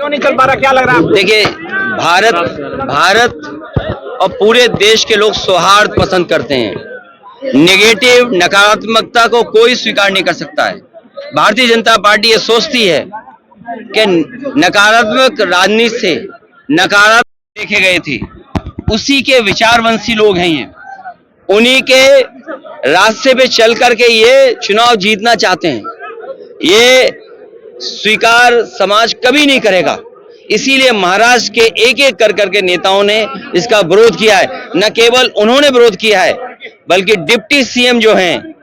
क्यों नहीं चल पा रहा, क्या लग रहा है? देखिए, भारत और पूरे देश के लोग सौहार्द पसंद करते हैं। नेगेटिव, नकारात्मकता को कोई स्वीकार नहीं कर सकता है। भारतीय जनता पार्टी ये सोचती है कि नकारात्मक राजनीति से नकारात्मक देखे गए थे, उसी के विचारवंशी लोग हैं ये, उन्हीं के रास्ते पे चल करके ये चुनाव जीतना चाहते हैं। ये स्वीकार समाज कभी नहीं करेगा। इसीलिए महाराष्ट्र के एक एक कर करके नेताओं ने इसका विरोध किया है। न केवल उन्होंने विरोध किया है, बल्कि डिप्टी सीएम जो हैं,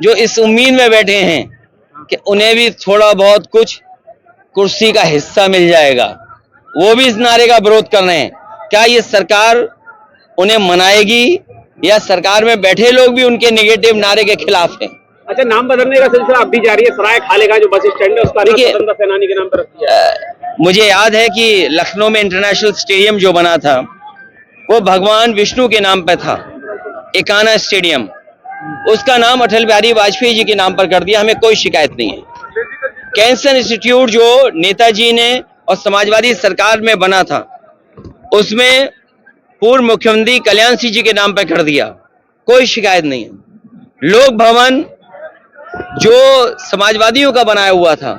जो इस उम्मीद में बैठे हैं कि उन्हें भी थोड़ा बहुत कुछ कुर्सी का हिस्सा मिल जाएगा, वो भी इस नारे का विरोध कर रहे हैं। क्या ये सरकार उन्हें मनाएगी या सरकार में बैठे लोग भी उनके नेगेटिव नारे के खिलाफ हैं? अच्छा, नाम बदलने का सिलसिला अब भी जारी है। सराय खालेगा जो बस स्टैंड है, उसका नाम स्वतंत्रता सेनानी के नाम पर रख दिया। मुझे याद है कि लखनऊ में इंटरनेशनल स्टेडियम जो बना था, वो भगवान विष्णु के नाम पे था, एकाना स्टेडियम। उसका नाम अटल बिहारी वाजपेयी जी के नाम पर कर दिया। हमें कोई शिकायत नहीं है। कैंसर इंस्टीट्यूट जो नेताजी ने और समाजवादी सरकार में बना था, उसमें पूर्व मुख्यमंत्री कल्याण सिंह जी के नाम पर कर दिया, कोई शिकायत नहीं है। लोक भवन जो समाजवादियों का बनाया हुआ था,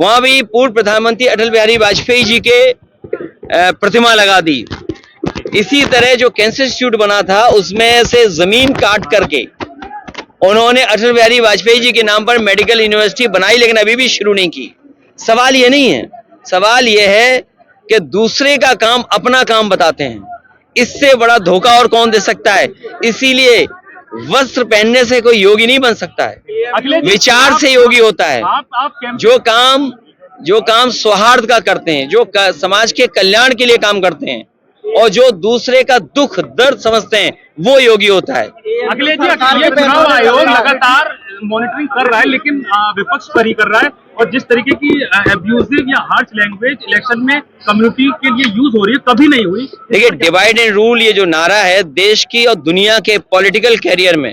वहां भी पूर्व प्रधानमंत्री अटल बिहारी वाजपेयी जी के प्रतिमा लगा दी। इसी तरह जो कैंसर इंस्टीट्यूट बना था, उसमें से जमीन काट करके उन्होंने अटल बिहारी वाजपेयी जी के नाम पर मेडिकल यूनिवर्सिटी बनाई, लेकिन अभी भी शुरू नहीं की। सवाल ये नहीं है, सवाल ये है कि दूसरे का काम अपना काम बताते हैं। इससे बड़ा धोखा और कौन दे सकता है? इसीलिए वस्त्र पहनने से कोई योगी नहीं बन सकता है, विचार से योगी होता है। जो काम सौहार्द का करते हैं, जो समाज के कल्याण के लिए काम करते हैं, और जो दूसरे का दुख दर्द समझते हैं, वो योगी होता है। अखिलेश जी, चुनाव आयोग लगातार मॉनिटरिंग कर रहा है, लेकिन विपक्ष पर ही कर रहा है। और जिस तरीके की एब्यूजिव या हार्श लैंग्वेज इलेक्शन में कम्युनिटी के लिए यूज हो रही है, कभी नहीं हुई। देखिए, डिवाइड एंड रूल ये जो नारा है, देश की और दुनिया के पॉलिटिकल कैरियर में,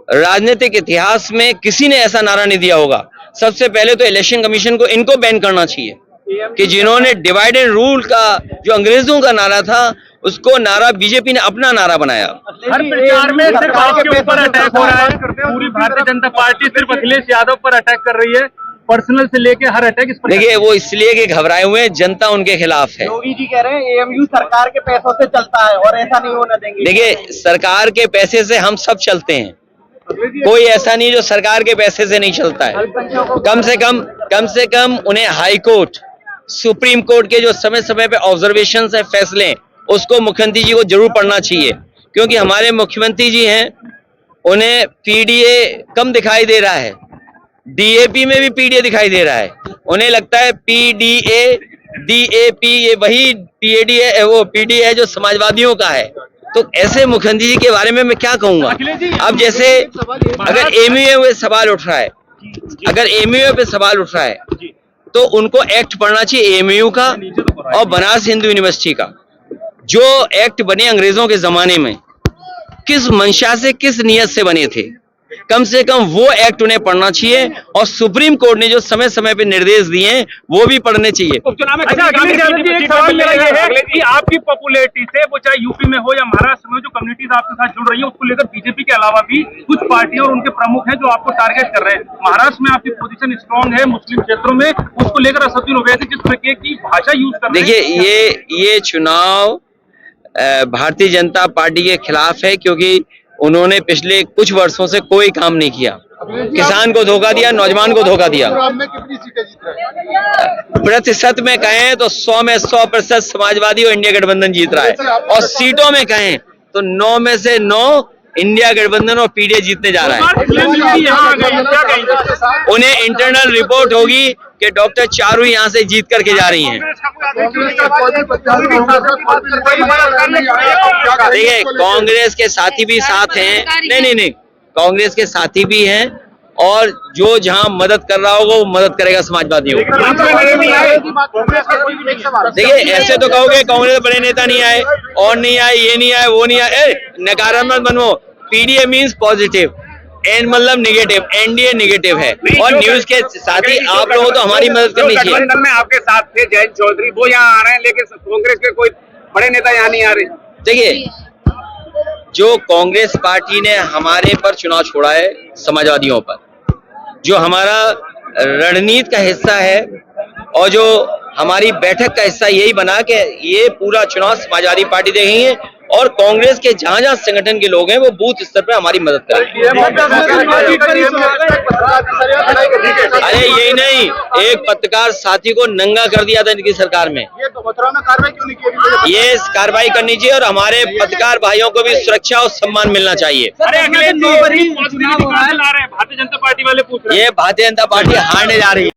राजनीतिक इतिहास में किसी ने ऐसा नारा नहीं दिया होगा। सबसे पहले तो इलेक्शन कमीशन को इनको बैन करना चाहिए कि जिन्होंने डिवाइड एंड रूल का जो अंग्रेजों का नारा था, उसको नारा बीजेपी ने अपना नारा बनाया। हर प्रचार में सिर्फ आपके ऊपर अटैक हो रहा है। पूरी भारतीय जनता पार्टी सिर्फ अखिलेश यादव पर अटैक कर रही है, पर्सनल से लेके हर अटैक इस पर। देखिए, वो इसलिए कि घबराए हुए हैं, जनता उनके खिलाफ है। योगी जी कह रहे हैं एएमयू सरकार के पैसों से चलता है और ऐसा नहीं होने देंगे। देखिए, सरकार के पैसे से हम सब चलते हैं, कोई ऐसा नहीं जो सरकार के पैसे से नहीं चलता है। कम से कम उन्हें हाई कोर्ट, सुप्रीम कोर्ट के जो समय समय पे ऑब्जर्वेशन है, फैसले, उसको मुख्यमंत्री जी को जरूर पढ़ना चाहिए। क्योंकि हमारे मुख्यमंत्री जी हैं, उन्हें पीडीए कम दिखाई दे रहा है, डीएपी में भी पीडीए दिखाई दे रहा है। उन्हें लगता है पीडीए, डीएपी ये वही पीएडी है, वो पीडीए है जो समाजवादियों का है। तो ऐसे मुख्यमंत्री जी के बारे में मैं क्या कहूंगा? अब जैसे अगर एमयूए पे सवाल उठ रहा है, तो उनको एक्ट पढ़ना चाहिए एमयू का और बनारस हिंदू यूनिवर्सिटी का, जो एक्ट बने अंग्रेजों के जमाने में, किस मंशा से, किस नियत से बने थे। कम से कम वो एक्ट उन्हें पढ़ना चाहिए, और सुप्रीम कोर्ट ने जो समय समय पे निर्देश दिए हैं, वो भी पढ़ने चाहिए। अच्छा, अखिलेश यादव जी, एक सवाल मेरा ये है कि आपकी पॉपुलैरिटी से, वो चाहे यूपी में हो या महाराष्ट्र में, जो कम्युनिटीज आपके साथ जुड़ रही है, उसको लेकर बीजेपी के अलावा भी कुछ पार्टियां और उनके प्रमुख हैं जो आपको टारगेट कर रहे हैं। महाराष्ट्र में आपकी पोजीशन स्ट्रांग है, मुस्लिम क्षेत्रों में, उसको लेकर असदुद्दीन ओवैसी जिस तरीके की भाषा यूज कर रहे हैं। देखिए, ये चुनाव भारतीय जनता पार्टी के खिलाफ है, क्योंकि उन्होंने पिछले कुछ वर्षों से कोई काम नहीं किया। किसान को धोखा दिया, नौजवान को धोखा दिया। कितनी सीटें जीत रहे हैं? प्रतिशत में कहें तो 100 में 100% समाजवादी और इंडिया गठबंधन जीत रहा है, और सीटों में कहें तो 9 में से 9 इंडिया गठबंधन और पीडीए जीतने जा रहा है। उन्हें इंटरनल रिपोर्ट होगी कि डॉक्टर चारू यहाँ से जीत करके जा रही हैं। देखिए, कांग्रेस के साथी भी साथ हैं, नहीं, कांग्रेस के साथी भी हैं, और जो जहां मदद कर रहा होगा वो मदद करेगा समाजवादियों को। देखिए, ऐसे तो कहोगे कांग्रेस बड़े नेता नहीं आए, और नहीं आए, ये नहीं आए, वो नहीं आए, नकारात्मक बनो। पीडीए मीन्स पॉजिटिव, एन मतलब निगेटिव, एनडीए निगेटिव है। और न्यूज के साथ ही आप लोगों तो हमारी मदद करनी चाहिए। गठबंधन में आपके साथ थे जयंत चौधरी, वो यहाँ आ रहे हैं, लेकिन कांग्रेस के कोई बड़े नेता यहाँ नहीं आ रहे। देखिए, जो कांग्रेस पार्टी ने हमारे पर चुनाव छोड़ा है, समाजवादियों पर, जो हमारा रणनीति का हिस्सा है और जो हमारी बैठक का हिस्सा यही बना कि ये पूरा चुनाव समाजवादी पार्टी देखेंगे और कांग्रेस के जहां जहां संगठन के लोग हैं वो बूथ स्तर पर हमारी मदद करेंगे। अरे यही नहीं, एक पत्रकार साथी को नंगा कर दिया था इनकी सरकार में। ये तो मथुरा में कार्रवाई क्यों नहीं की? ये कार्रवाई करनी चाहिए और हमारे पत्रकार भाइयों को भी सुरक्षा और सम्मान मिलना चाहिए। अरे अगले 9 फरवरी चुनाव हो रहा है, भारतीय जनता पार्टी वाले पूछ रहे हैं। ये भारतीय जनता पार्टी हारने जा रही है।